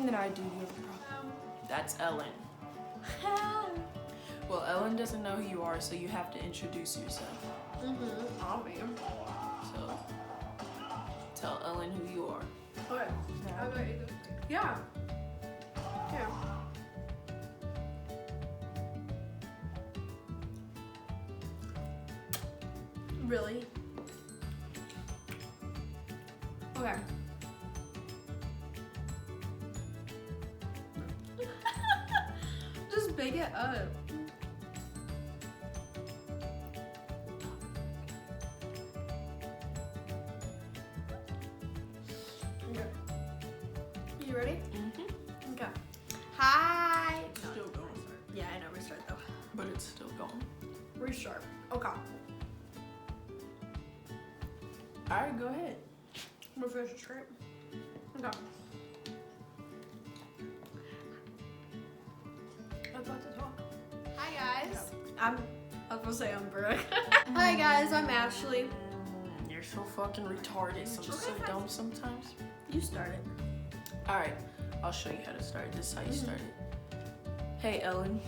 anything that I do, you have a problem. That's Ellen. Well, Ellen doesn't know who you are, so you have to introduce yourself. I'll be. So, tell Ellen who you are. Okay. How about you go? Yeah. Yeah. Really? Okay. Just big it up. Okay. You ready? Okay. Hi. Still going. Yeah, I know. Restart though. But it's still going. Restart. Okay. Alright, go ahead. I'm gonna finish the script. Okay. I'm about to talk. Hi guys. I was gonna say I'm Brooke. Hi guys, I'm Ashley. You're so fucking retarded. I'm so Okay. dumb sometimes. You started. Alright, I'll show you how to start. This is how you start it. Hey, Ellen.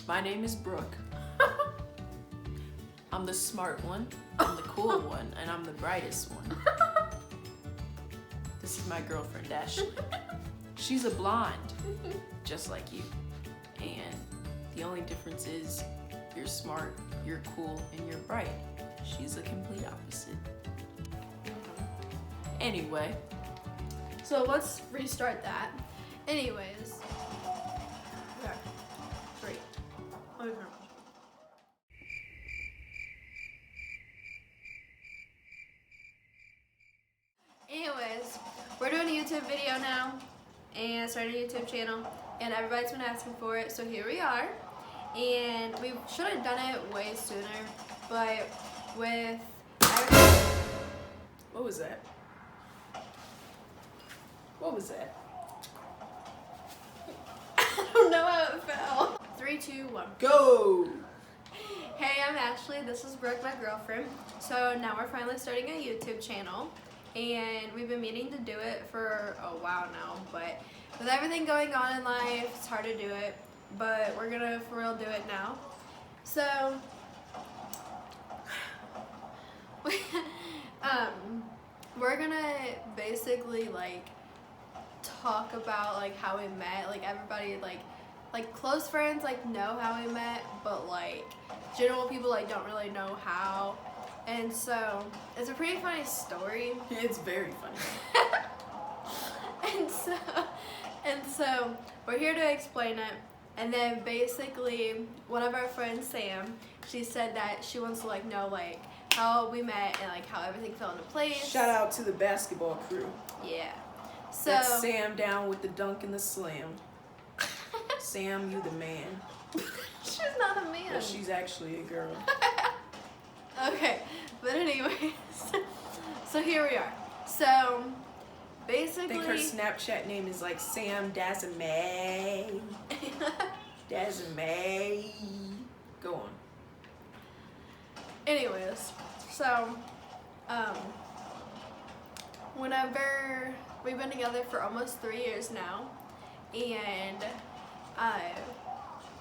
My name is Brooke. I'm the smart one, I'm the cool one, and I'm the brightest one. This is my girlfriend, Ashley. She's a blonde, just like you. And the only difference is you're smart, you're cool, and you're bright. She's the complete opposite. Anyway, So let's restart that. Anyways. Okay. 3. Let me finish. Anyways, we're doing a YouTube video now and starting a YouTube channel, and everybody's been asking for it, so here we are. And we should have done it way sooner, but with what was that? What was that? I don't know how it fell. 3, 2, 1. Go! Hey, I'm Ashley. This is Brooke, my girlfriend. So now we're finally starting a YouTube channel, and we've been meaning to do it for a while now, but with everything going on in life, it's hard to do it, but we're gonna for real do it now. So we're gonna basically like talk about like how we met, like everybody like close friends like know how we met, but like general people like don't really know how. And so it's a pretty funny story. It's very funny. and so we're here to explain it. And then basically one of our friends, Sam, she said that she wants to like know like how we met and like how everything fell into place. Shout out to the basketball crew. Yeah. So That's Sam down with the dunk and the slam. Sam, you the man. she's not a man. But she's actually a girl. Okay, but anyways, so here we are. So I basically, think her Snapchat name is like Sam Dazame. Dazame. Go on. anyways, so whenever we've been together for almost 3 years now, and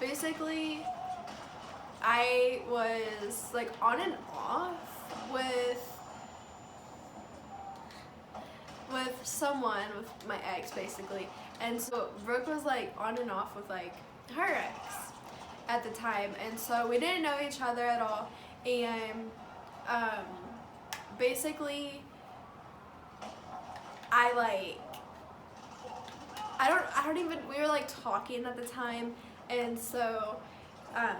basically I was like on and off with someone, with my ex basically. And so Brooke was like on and off with like her ex at the time, and so we didn't know each other at all. And basically I don't even, we were like talking at the time, and so I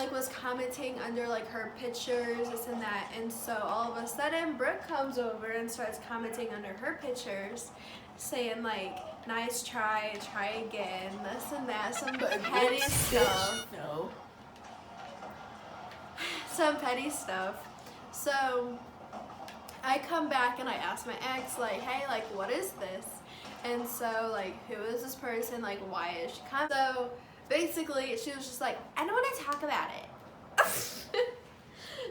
like was commenting under like her pictures, this and that, and so all of a sudden Brooke comes over and starts commenting under her pictures, saying like, nice try again, this and that, some petty stuff. No. Some petty stuff. So I come back and I ask my ex like, hey, like what is this? And so like, who is this person? Like, why is she coming? So basically she was just like, I don't want to talk about it.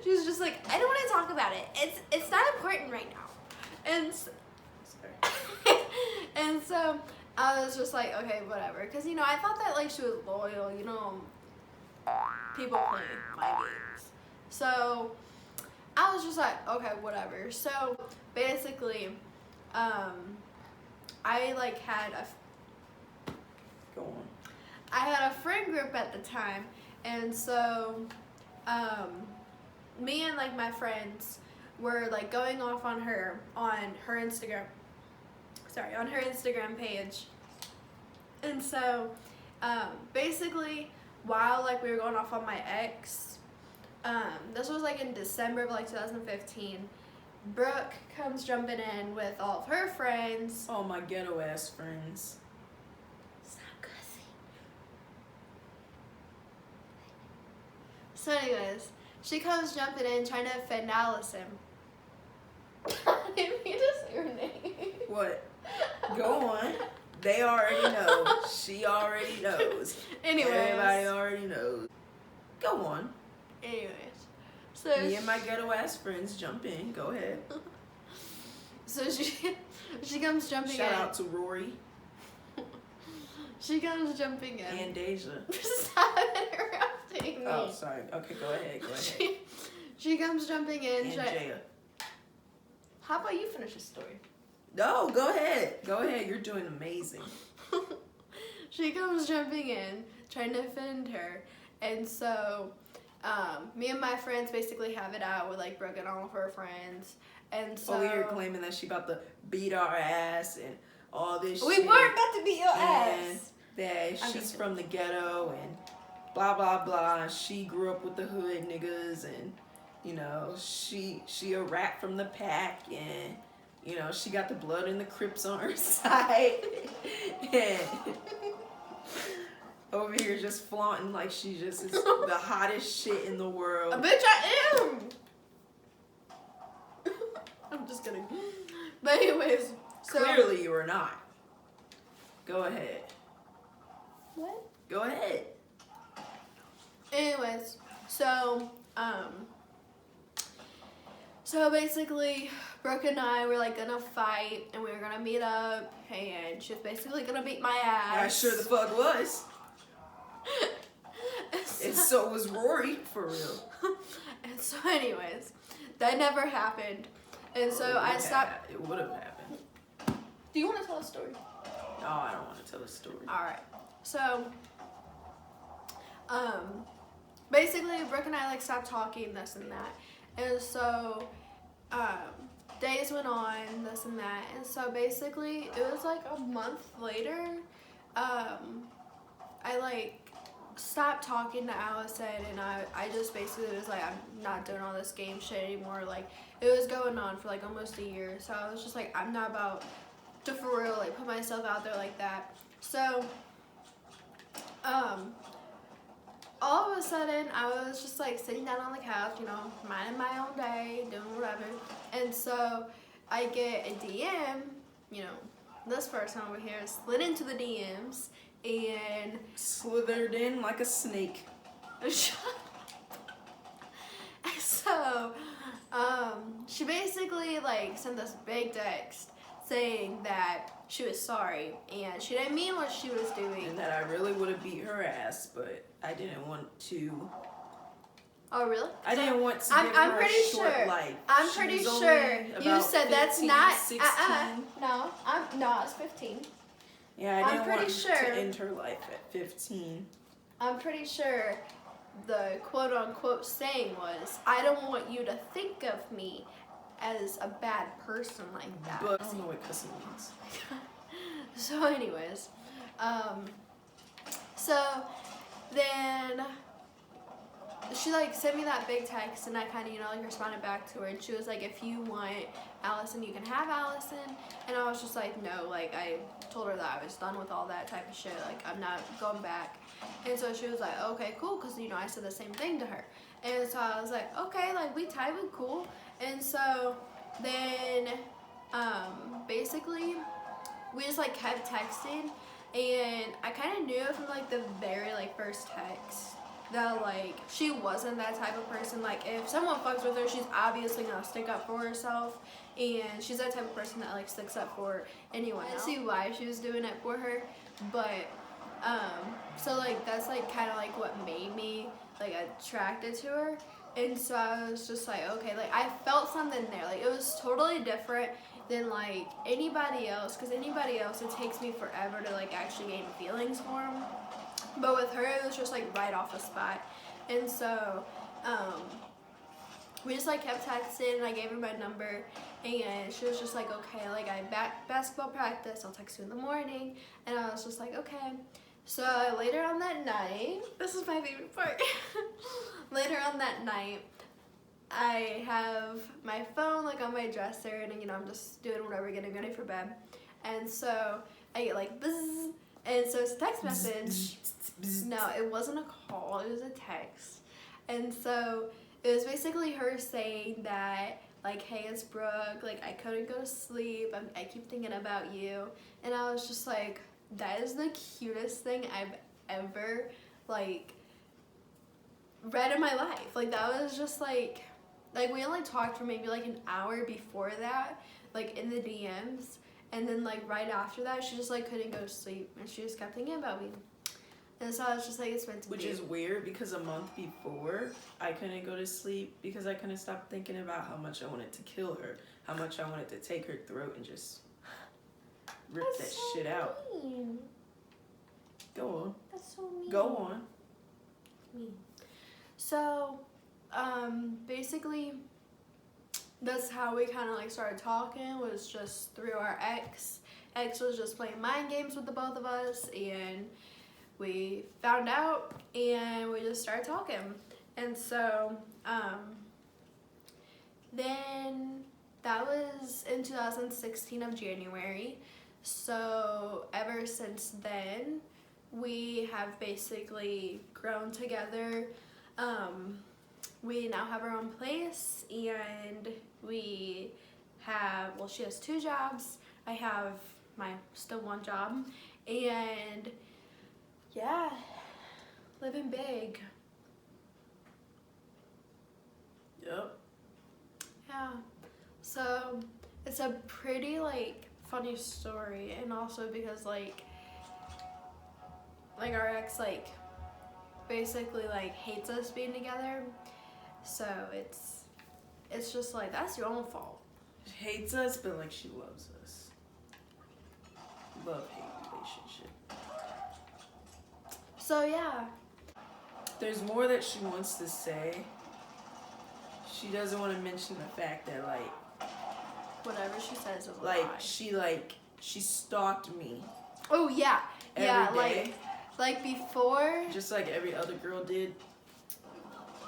She was just like, I don't want to talk about it. It's not important right now. And so I was just like, okay, whatever. Because, you know, I thought that, like, she was loyal, you know. People play my games. So I was just like, okay, whatever. So basically, I, like, Go on. I had a friend group at the time. And so, me and, like, my friends were, like, going off on her Instagram. Sorry, on her Instagram page. And so, basically, while, like, we were going off on my ex, this was, like, in December of, like, 2015, Brooke comes jumping in with all of her friends. All my ghetto ass friends. Stop cussing. So anyways, she comes jumping in trying to offend Allison. I didn't mean to say her name. What? Go on. They already know. She already knows. Anyways. Everybody already knows. Go on. Anyways. So Me and my ghetto ass friends jump in. Go ahead. So she comes jumping Shout in. out to Rory She comes jumping in. and Deja. Stop interrupting me. Oh, sorry. Okay, go ahead. Go ahead. She comes jumping in. And Jaya. How about you finish the story? No, go ahead. Go ahead. You're doing amazing. She comes jumping in, trying to offend her. And so, me and my friends basically have it out with, like, Brooke and all of her friends. And so... Over here claiming that she about to beat our ass and all this We shit. weren't about to beat your And ass. that I'm she's just from the ghetto and blah, blah, blah. She grew up with the hood niggas and, you know, she a rat from the pack and... You know, she got the blood and the Crips on her side. And over here just flaunting like she just is the hottest shit in the world. A bitch, I am! I'm just kidding. But anyways, so... Clearly you are not. Go ahead. What? Go ahead. Anyways, so, so basically, Brooke and I were, like, gonna fight, and we were gonna meet up, and she was basically gonna beat my ass. I sure the fuck was. And so was Rory, for real. And so anyways, that never happened. And so I stopped. It would have happened. Do you want to tell a story? No, I don't want to tell a story. Alright. So, basically, Brooke and I, like, stopped talking, this and that. And so, days went on, this and that. And so, basically, it was, like, a month later, I, like, stopped talking to Allison, and I just basically was like, I'm not doing all this game shit anymore. Like, it was going on for, like, almost a year. So, I was just like, I'm not about to, for real, like, put myself out there like that. So, all of a sudden, I was just, like, sitting down on the couch, you know, minding my own day, doing whatever. And so, I get a DM, you know, this person over here slid into the DMs and Slithered in like a snake. So, she basically, like, sent this big text saying that she was sorry and she didn't mean what she was doing. And that I really would have beat her ass, but I didn't want to. Oh, really? I didn't want to give I'm her pretty a short sure. life. I'm She pretty was only sure you about said that's 15, not. 16. No, I was 15. Yeah, I I'm didn't pretty want sure. to end her life at 15. I'm pretty sure the quote unquote saying was, I don't want you to think of me as a bad person like that. But I don't know what cussing means. So anyways, so then she, like, sent me that big text, and I kind of, you know, like, responded back to her, and she was like, if you want Allison, you can have Allison. And I was just like, no, like, I told her that I was done with all that type of shit, like, I'm not going back. And so she was like, okay, cool, because, you know, I said the same thing to her. And so I was like, okay, like, we tied, we cool. And so then, basically, we just, like, kept texting, and I kind of knew from, like, the very, like, first text that like she wasn't that type of person. Like if someone fucks with her, she's obviously gonna stick up for herself, and she's that type of person that like sticks up for anyone else. I see why she was doing it for her, but so like that's like kind of like what made me like attracted to her. And so I was just like, okay, like I felt something there. Like it was totally different than like anybody else, because anybody else, it takes me forever to like actually gain feelings for them. But with her, it was just like right off the spot. And so we just like kept texting, and I gave her my number, and she was just like, okay, like I basketball practice, I'll text you in the morning. And I was just like, okay. So later on that night, this is my favorite part. Later on that night, I have my phone like on my dresser, and you know I'm just doing whatever, getting ready for bed. And so I get like buzz, and so it's a text message. No, it wasn't a call, it was a text. And so it was basically her saying that like, hey, it's Brooke, like I couldn't go to sleep, I keep thinking about you. And I was just like, that is the cutest thing I've ever like read in my life. Like that was just like we only talked for maybe like an hour before that, like in the DMs, and then like right after that she just like couldn't go to sleep, and she just kept thinking about me. And so I was just like, it's meant to be. Which is weird, because a month before I couldn't go to sleep because I couldn't stop thinking about how much I wanted to kill her, how much I wanted to take her throat and just rip That's that so shit out. mean. Go on. That's so mean. Go on. Mean. So, basically, that's how we kind of like started talking, was just through our ex. Ex was just playing mind games with the both of us, and we found out, and we just started talking. And so, then that was in 2016 of January. So ever since then, we have basically grown together. We now have our own place, and we have, well, she has 2 jobs. I have my still one job, and yeah, living big. Yep. Yeah. So it's a pretty like funny story, and also because like our ex like basically like hates us being together, so it's just like, that's your own fault. She hates us, but like she loves us. Love-hate relationship. So yeah. There's more that she wants to say. She doesn't want to mention the fact that like Whatever she says is a lie. she stalked me. Oh yeah. Yeah, every day. like before. Just like every other girl did.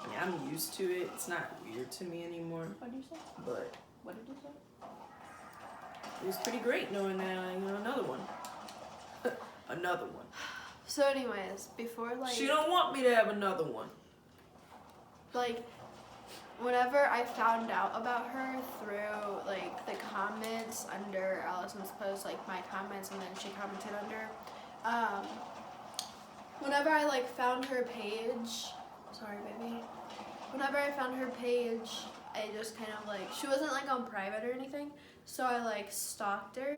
I mean, I'm used to it. It's not weird to me anymore. What did you say? But What did you say? it was pretty great knowing that I got another one. Another one. So anyways, before like She don't want me to have another one. like whenever I found out about her through like the comments under Allison's post, like my comments, and then she commented under, whenever I like found her page, sorry baby, whenever I found her page, I just kind of like, she wasn't like on private or anything, so I like stalked her.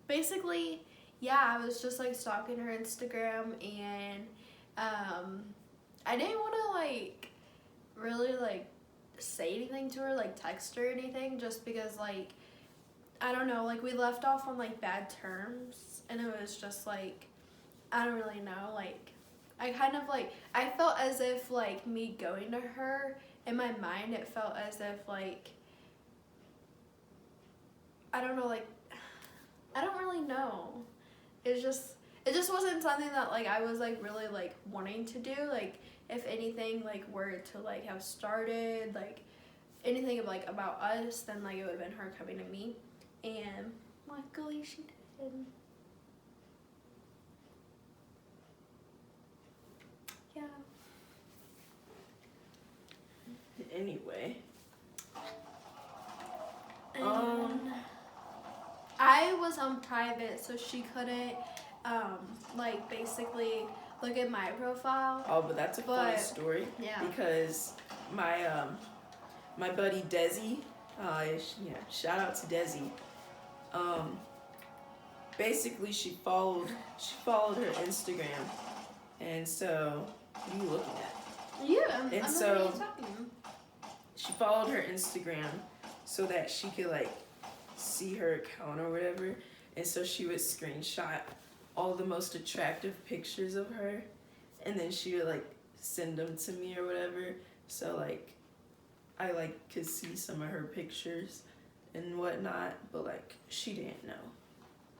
Basically, yeah, I was just like stalking her Instagram, and I didn't want to like really like say anything to her, like text her or anything, just because like, I don't know, like we left off on like bad terms, and it was just like, I don't really know, like I kind of like, I felt as if like me going to her, in my mind it felt as if like, I don't know, like I don't really know, it just wasn't something that like I was like really like wanting to do. Like if anything like were to like have started like anything like about us, then like it would have been her coming to me, and luckily she did. Yeah. Anyway. And I was on private, so she couldn't like basically look at my profile. Oh, but that's a funny But, story. yeah. Because my buddy Desi, shout out to Desi. Basically she followed her Instagram, and so what are you looking at? Yeah, And I'm so- already talking. She followed her Instagram so that she could like see her account or whatever, and so she would screenshot all the most attractive pictures of her, and then she would like send them to me or whatever, so like I like could see some of her pictures and whatnot, but like she didn't know.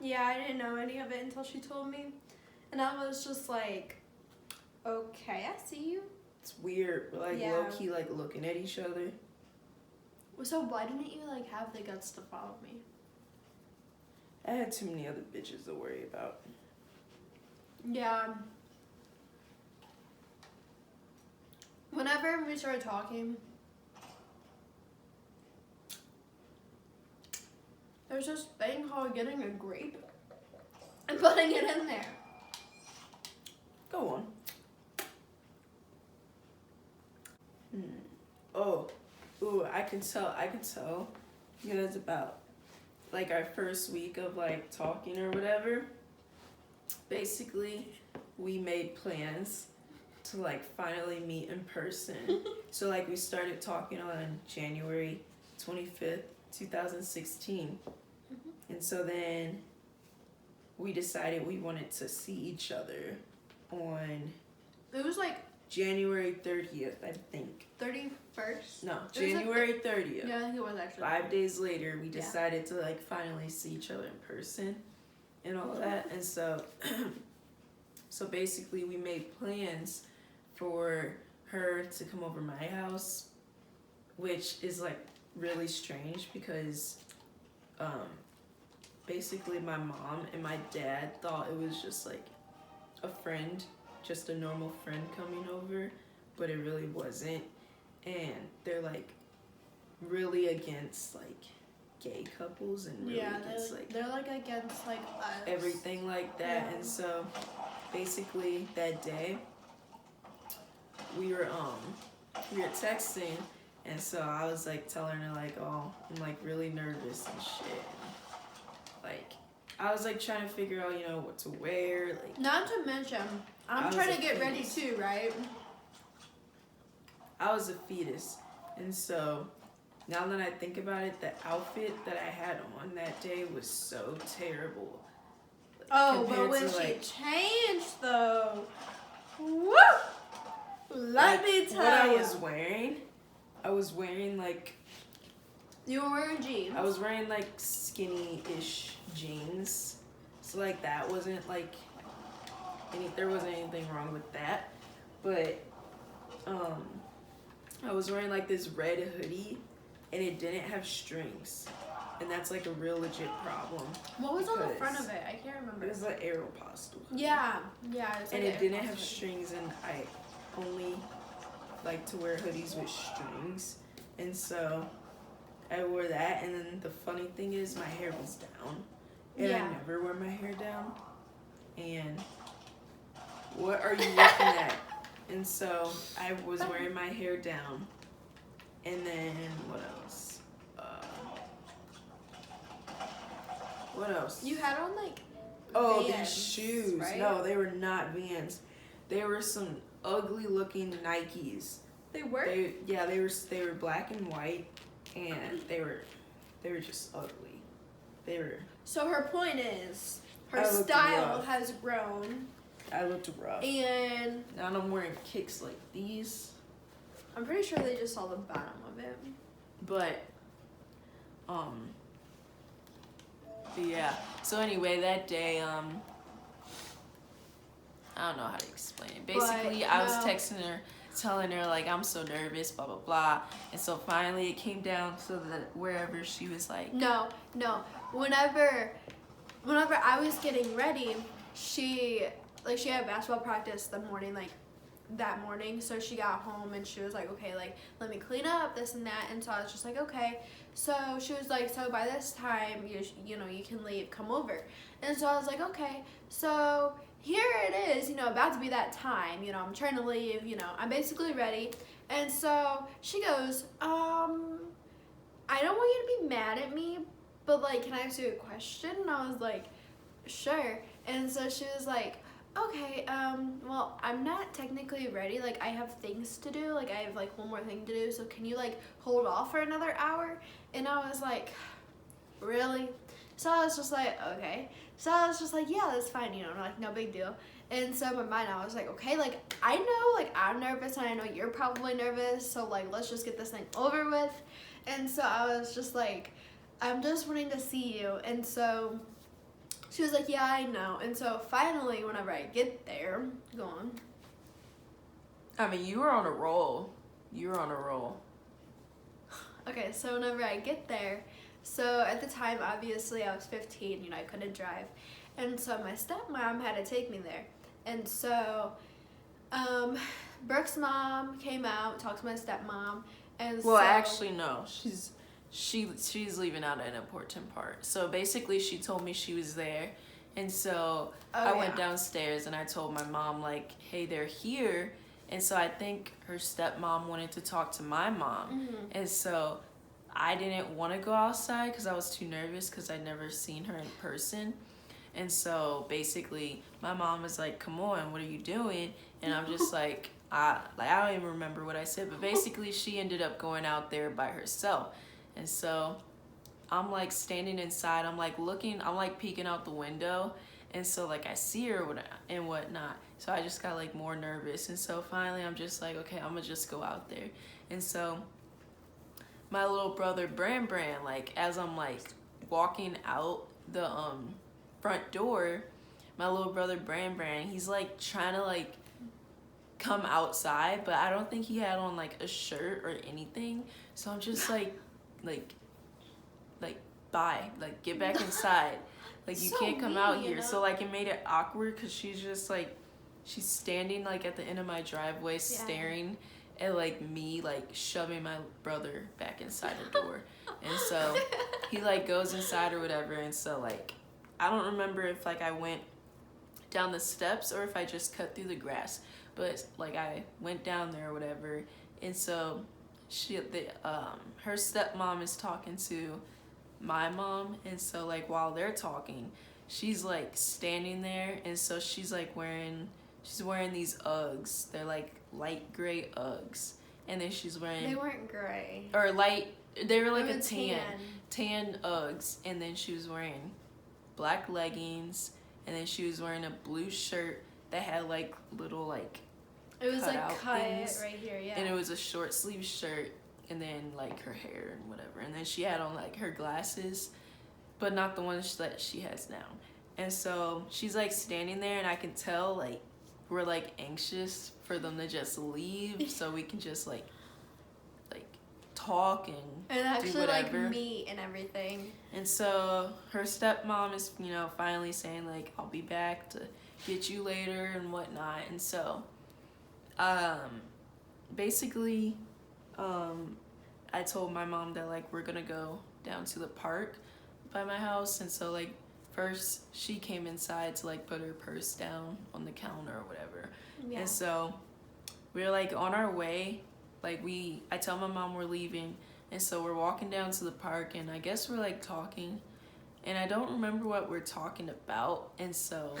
Yeah, I didn't know any of it until she told me. And I was just like, okay, I see you. It's weird, we're like Yeah. low-key like looking at each other. So why didn't you like have the guts to follow me? I had too many other bitches to worry about. Yeah. Whenever we started talking, there's this thing called getting a grape and putting it in there. Go on. Oh, ooh, I can tell. You know, it's about like our first week of like talking or whatever. Basically, we made plans to like finally meet in person. So like we started talking on January 25th, 2016. And so then we decided we wanted to see each other on It was like January 30th, I think. 31st. No, It was like January 30th. Yeah, I think it was actually. 5 days later, we Yeah. decided to like finally see each other in person and all that. And so, so basically, we made plans for her to come over my house, which is like really strange because, basically, my mom and my dad thought it was just like a friend, just a normal friend coming over, but it really wasn't. And they're like really against like gay couples and really Yeah, against like they're like against like us. everything like that. Yeah. And so basically that day we were texting, and so I was like telling her like, oh, I'm like really nervous and shit. Like I was like trying to figure out, you know, what to wear, like Not to mention, I I'm was trying a to get ready fetus. too, right? I was a fetus. And so now that I think about it, the outfit that I had on that day was so terrible. Like, Oh, but compared when to, she like, changed though, woo! Let me tell what I you, was wearing like you were wearing jeans. I was wearing like skinny-ish jeans. So like that wasn't like there wasn't anything wrong with that. But I was wearing like this red hoodie and it didn't have strings. And that's like a real legit problem. What was on the front because of it? I can't remember. It was an Aeropostale. Yeah. It's And like it a didn't have hoodie. strings, and I only like to wear hoodies with strings. And so I wore that, and then the funny thing is my hair was down. And Yeah. I never wear my hair down. And what are you looking at? And so I was wearing my hair down. And then what else? What else? You had on like Oh, Vans, these shoes. right? No, they were not Vans. They were some ugly looking Nikes. they were. They were black and white, and they were just ugly. They were. So her point is, her I looked style rough. has grown, I looked rough. and Now I'm wearing kicks like these, I'm pretty sure they just saw the bottom of it. but yeah. So anyway, that day I don't know how to explain it. Basically, But, I was no. texting her, telling her like I'm so nervous, blah blah blah, and so finally it came down so that wherever she was like, No. Whenever I was getting ready, she had basketball practice the morning, like that morning. So she got home and she was like, okay, like, let me clean up this and that. And so I was just like, okay. So she was like, so by this time, you know, you can leave, come over. And so I was like, okay. So here it is, you know, about to be that time, you know, I'm trying to leave, you know, I'm basically ready. And so she goes, I don't want you to be mad at me, but like, can I ask you a question? And I was like, sure. And so she was like, okay, well, I'm not technically ready. Like, I have things to do. Like, I have, like, one more thing to do. So can you, like, hold off for another hour? And I was like, really? So I was just like, okay. So I was just like, yeah, that's fine, you know, like, no big deal. And so in my mind, I was like, okay, like, I know, like, I'm nervous, and I know you're probably nervous, so, like, let's just get this thing over with. And so I was just like, I'm just wanting to see you. And so she was like, yeah, I know. And so finally, whenever I get there, go on. I mean, you were on a roll. You were on a roll. Okay, so whenever I get there, so at the time, obviously, I was 15, you know, I couldn't drive. And so my stepmom had to take me there. And so Brooke's mom came out, talked to my stepmom. And Well, so, actually, no. She's leaving out an important part. So basically, she told me she was there, and so I went downstairs and I told my mom, like, hey, they're here. And so I think her stepmom wanted to talk to my mom, and so I didn't want to go outside because I was too nervous because I'd never seen her in person. And so basically, my mom was like, come on, what are you doing? And I'm just like, I don't even remember what I said, but basically she ended up going out there by herself. And so I'm like standing inside, I'm like looking, I'm like peeking out the window, and so like I see her and whatnot. So I just got like more nervous, and so finally I'm just like, okay, I'm gonna just go out there. And so my little brother Bran, like as I'm like walking out the front door, my little brother Bran, he's like trying to like come outside, but I don't think he had on like a shirt or anything. So I'm just like bye, like get back inside, like you So can't come mean, out you here. know? So like it made it awkward because she's just like, she's standing like at the end of my driveway staring at like me like shoving my brother back inside the door. And so he like goes inside or whatever, and so like I don't remember if like I went down the steps or if I just cut through the grass, but like I went down there or whatever. And so her stepmom is talking to my mom, and so like while they're talking, she's like standing there, and so she's wearing these Uggs. They're like light gray Uggs, and then she's wearing, they weren't gray. or light, they were like They a were tan Uggs, and then she was wearing black leggings, and then she was wearing a blue shirt that had like little like It was like cut things, right here, yeah. and it was a short sleeve shirt, and then like her hair and whatever, and then she had on like her glasses, but not the ones that she has now. And so she's like standing there, and I can tell like we're like anxious for them to just leave so we can just like talk and actually do whatever. like meet and everything. And so her stepmom is, you know, finally saying like, I'll be back to get you later and whatnot. And so basically I told my mom that like we're gonna go down to the park by my house. And so like first she came inside to like put her purse down on the counter or whatever. And so we were like on our way, like I tell my mom we're leaving, and so we're walking down to the park, and I guess we're like talking, and I don't remember what we're talking about. And so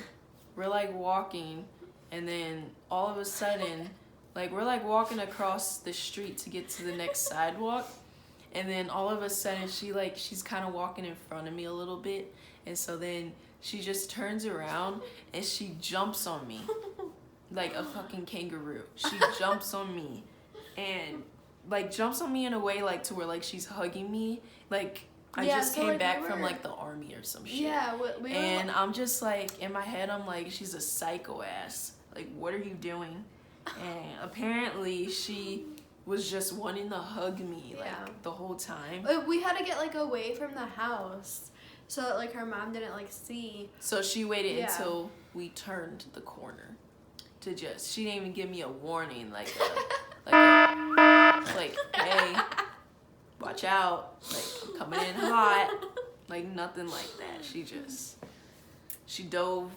we're like walking, and then all of a sudden like we're like walking across the street to get to the next sidewalk, and then all of a sudden she's kind of walking in front of me a little bit, and so then she just turns around and she jumps on me like a fucking kangaroo. She jumps on me, and like jumps on me in a way like to where like she's hugging me like I just came back from like the army or some shit. Yeah, and I'm just like in my head I'm like, she's a psycho ass, like what are you doing? And apparently she was just wanting to hug me like the whole time. We had to get like away from the house so that like her mom didn't like see. So she waited until we turned the corner. to just, she didn't even give me a warning, like, hey, watch out, like, I'm coming in hot, like, nothing like that. She just dove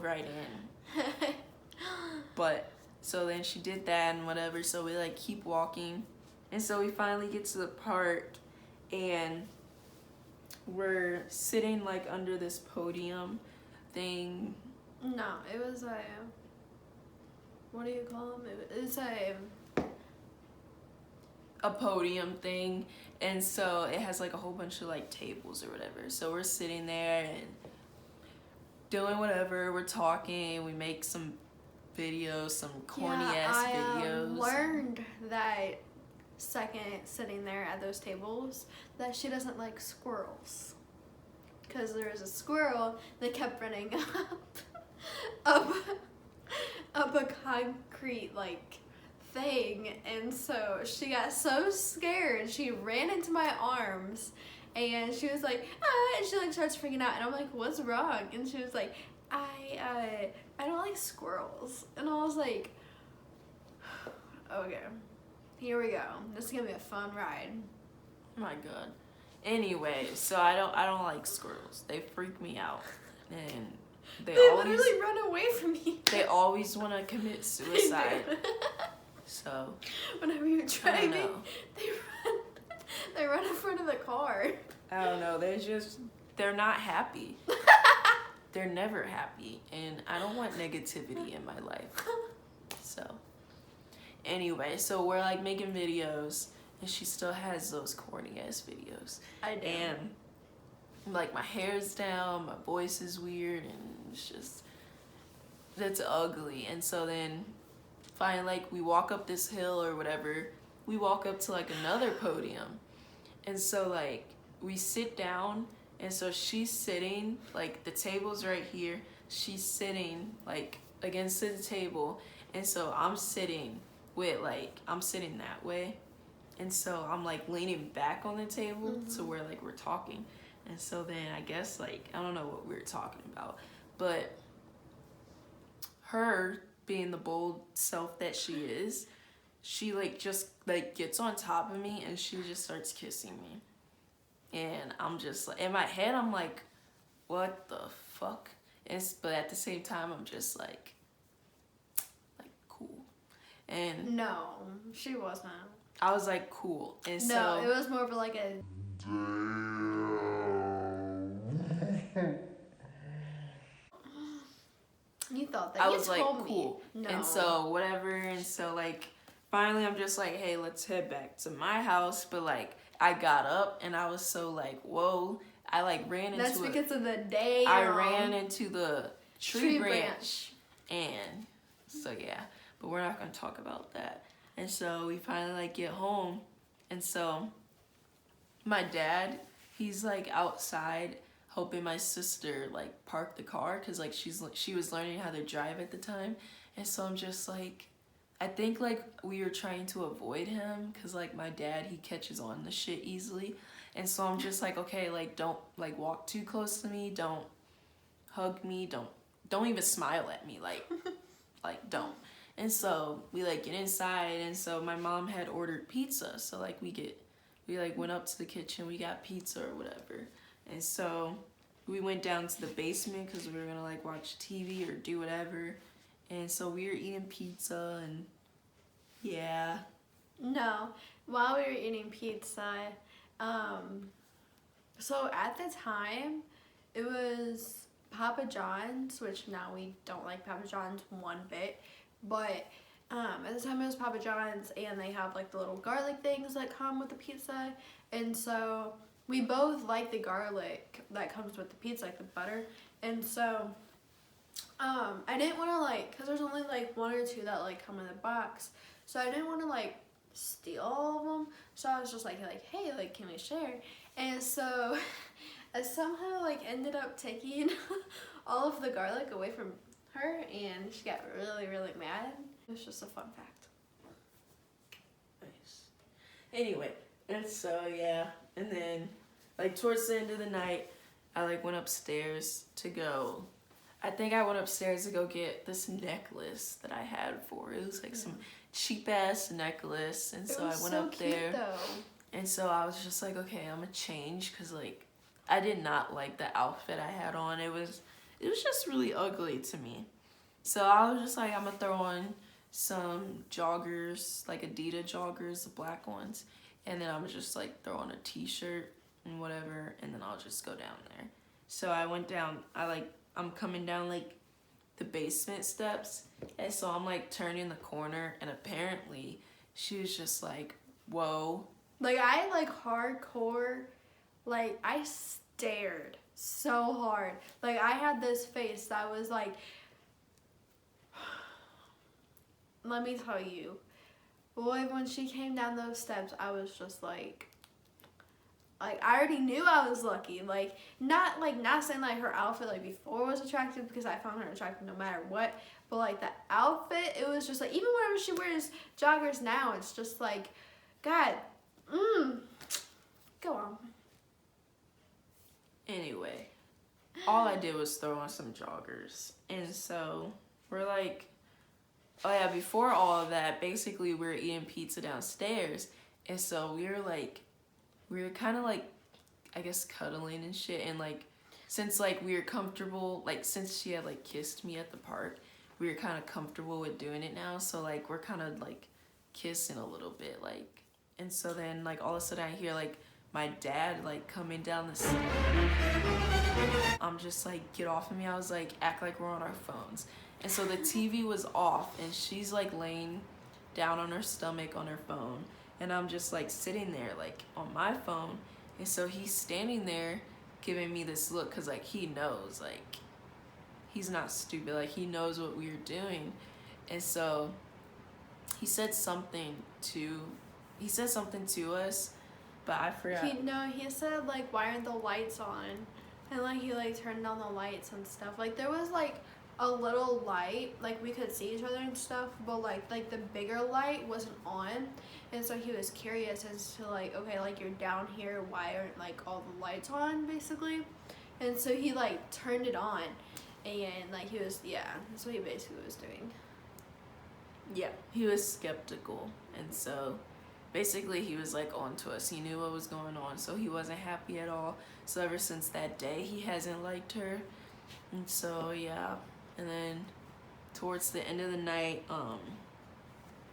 right in. But, so then she did that and whatever, so we, like, keep walking, and so we finally get to the park, and we're sitting, like, under this podium thing. No, it was a, what do you call them? It's a podium thing, and so it has like a whole bunch of like tables or whatever. So we're sitting there and doing whatever, we're talking, we make some videos, some corny ass videos. I learned that second sitting there at those tables that she doesn't like squirrels, because there was a squirrel that kept running up a concrete like thing, and so she got so scared she ran into my arms, and she was like, ah, and she like starts freaking out, and I'm like, what's wrong? And she was like, I don't like squirrels. And I was like, okay, here we go, this is gonna be a fun ride. Oh my god. Anyway, so I don't like squirrels, they freak me out, and they always literally run away from me. They always want to commit suicide. So whenever you're driving, they run in front of the car. I don't know, they're not happy. They're never happy, and I don't want negativity in my life. So anyway, so we're like making videos, and she still has those corny ass videos. I do. And like my hair's down, my voice is weird, and it's just, that's ugly. And so then finally, like, we walk up this hill or whatever, we walk up to like another podium, and so like we sit down, and so she's sitting, like the table's right here, she's sitting like against the table, and so I'm sitting with like, I'm sitting that way, and so I'm like leaning back on the table, so we're talking. And so then I guess like, I don't know what we were talking about, but her being the bold self that she is, she like just like gets on top of me and she just starts kissing me. And I'm just like, in my head I'm like, what the fuck? But at the same time I'm just like cool. And no, she wasn't. I was like, cool. And no, so it was more of like a you thought that. I you was told like, me. cool. No. And so whatever, and so like finally I'm just like, hey, let's head back to my house. But like I got up and I was so like, whoa. I like ran into That's because of the day. I ran into the tree branch. And so yeah, but we're not gonna talk about that. And so we finally like get home, and so my dad, he's like outside helping my sister like park the car, because like she was learning how to drive at the time. And so I'm just like, I think like we were trying to avoid him, because like my dad, he catches on to shit easily. And so I'm just like, okay, like don't like walk too close to me, don't hug me, don't even smile at me, like like don't. And so we like get inside, and so my mom had ordered pizza, so like we like went up to the kitchen, we got pizza or whatever. And so we went down to the basement because we were gonna like watch TV or do whatever. And so we were eating pizza, and yeah. No, while we were eating pizza, so at the time it was Papa John's, which now we don't like Papa John's one bit, but at the time it was Papa John's, and they have like the little garlic things that come with the pizza, and so we both like the garlic that comes with the pizza, like the butter. And so I didn't want to like, because there's only like one or two that like come in the box, so I didn't want to like steal all of them. So I was just like hey, like can we share? And so I somehow like ended up taking all of the garlic away from her, and she got really, really mad. It was just a fun fact. Nice. Anyway, and so yeah, and then like towards the end of the night, I like went upstairs to go. I think I went upstairs to go get this necklace that I had for her. It was like some cheap ass necklace, and so I went up there. Though. And so I was just like, okay, I'm gonna change, because like I did not like the outfit I had on. It was just really ugly to me. So I was just like, I'm gonna throw on some joggers, like Adidas joggers, the black ones, and then I'm just like throw on a t-shirt and whatever, and then I'll just go down there. So I went down, I'm coming down like the basement steps, and so I'm like turning the corner, and apparently she was just like, whoa. Like, I like hardcore, like, I stared so hard. Like, I had this face that was like, let me tell you, boy, when she came down those steps, I was just like I already knew I was lucky. Like, not saying like her outfit like before was attractive, because I found her attractive no matter what, but like the outfit, it was just like, even whenever she wears joggers now, it's just like, God, go on. Anyway, all I did was throw on some joggers, and so we're like, oh yeah, before all of that, basically we were eating pizza downstairs, and so we were kind of like, I guess, cuddling and shit, and like, since like we were comfortable, like since she had like kissed me at the park, we were kind of comfortable with doing it now, so like we're kind of like kissing a little bit, like, and so then like all of a sudden I hear like my dad like coming down the stairs. I'm just like, get off of me. I was like, act like we're on our phones. And so the TV was off, and she's like laying down on her stomach on her phone, and I'm just like sitting there like on my phone, and so he's standing there giving me this look, because like he knows, like he's not stupid, like he knows what we were doing. And so he said something to us, but I forgot. He said like, why aren't the lights on? And like he like turned on the lights and stuff. Like there was like a little light, like we could see each other and stuff, but like the bigger light wasn't on. And so he was curious as to like, okay, like you're down here, why aren't like all the lights on, basically? And so he like turned it on, and like he was, yeah, that's what he basically was doing. Yeah, he was skeptical, and so basically he was like on to us. He knew what was going on, so he wasn't happy at all. So ever since that day, he hasn't liked her. And so yeah, and then towards the end of the night,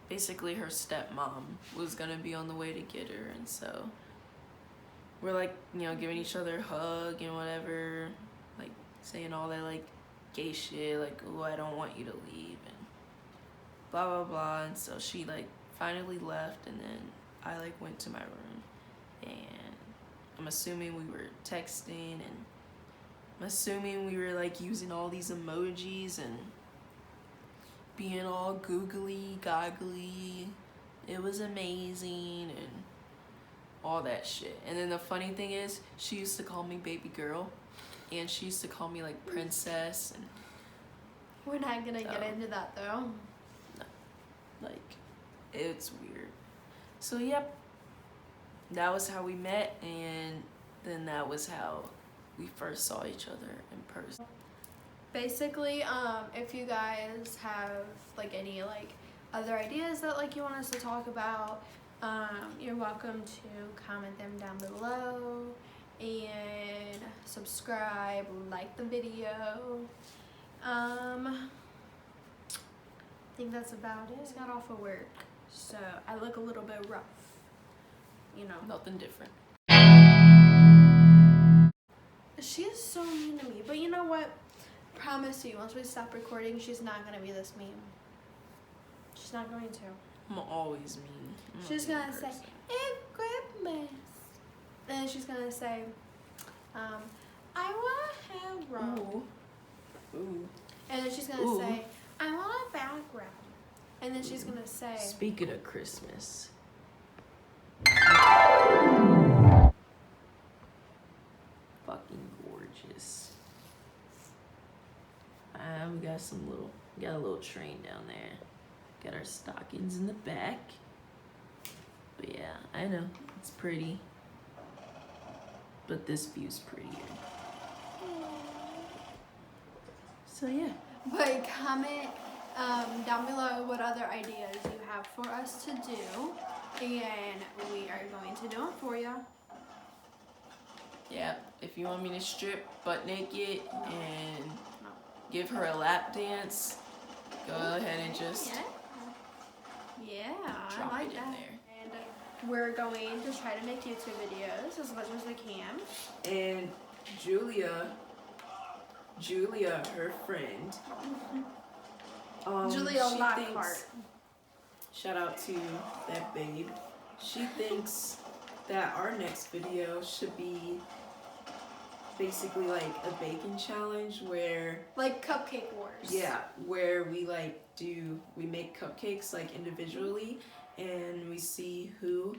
basically her stepmom was gonna be on the way to get her, and so we're like, you know, giving each other a hug and whatever, like saying all that like gay shit, like, oh, I don't want you to leave, and blah blah blah. And so she like finally left, and then I like went to my room, and I'm assuming we were texting, and I'm assuming we were like using all these emojis and being all googly goggly. It was amazing and all that shit. And then the funny thing is, she used to call me baby girl, and she used to call me like princess, and we're not gonna get into that though. No, like, it's weird. So yep, that was how we met, and then that was how we first saw each other in person. Basically, if you guys have like any like other ideas that like you want us to talk about, you're welcome to comment them down below, and subscribe, like the video. I think that's about it. I just got off of work, so I look a little bit rough, you know. Nothing different. She is so mean to me, but you know what? Promise you, once we stop recording, she's not gonna be this mean. She's not going to. I'm always mean. She's gonna say, "It's Christmas," and then she's gonna say, "I want a hand roll." Ooh. And then she's gonna say, "I want a background." And then she's gonna say, speaking of Christmas, fucking gorgeous. We got a little train down there. Got our stockings in the back. But yeah, I know, it's pretty. But this view's prettier. So yeah. But comment down below what other ideas you have for us to do, and we are going to do them for you. Yeah, if you want me to strip butt naked and give her a lap dance, go ahead and just Yeah, I drop like it in that. there. And we're going to try to make YouTube videos as much as we can. And Julia, her friend, Julia she Lockhart. Shout out to that babe. She thinks that our next video should be basically like a baking challenge where Like Cupcake Wars. yeah, where we make cupcakes like individually and we see whose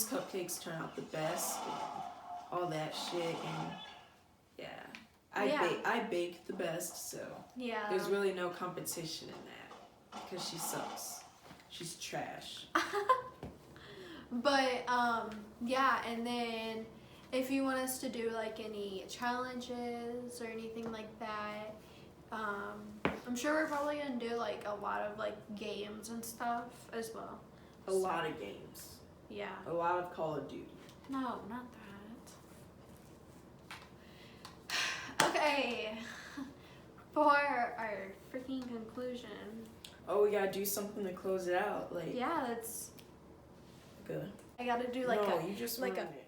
cupcakes turn out the best, all that shit, and yeah. I bake the best, so Yeah. there's really no competition in that because she sucks. She's trash. But yeah, and then if you want us to do like any challenges or anything like that, I'm sure we're probably gonna do like a lot of like games and stuff as well. A lot of games. Yeah. A lot of Call of Duty. No, not that. Okay. For our freaking conclusion. Oh, we gotta do something to close it out. Like Yeah, that's. good. I gotta do like no, a you just like ruined a it.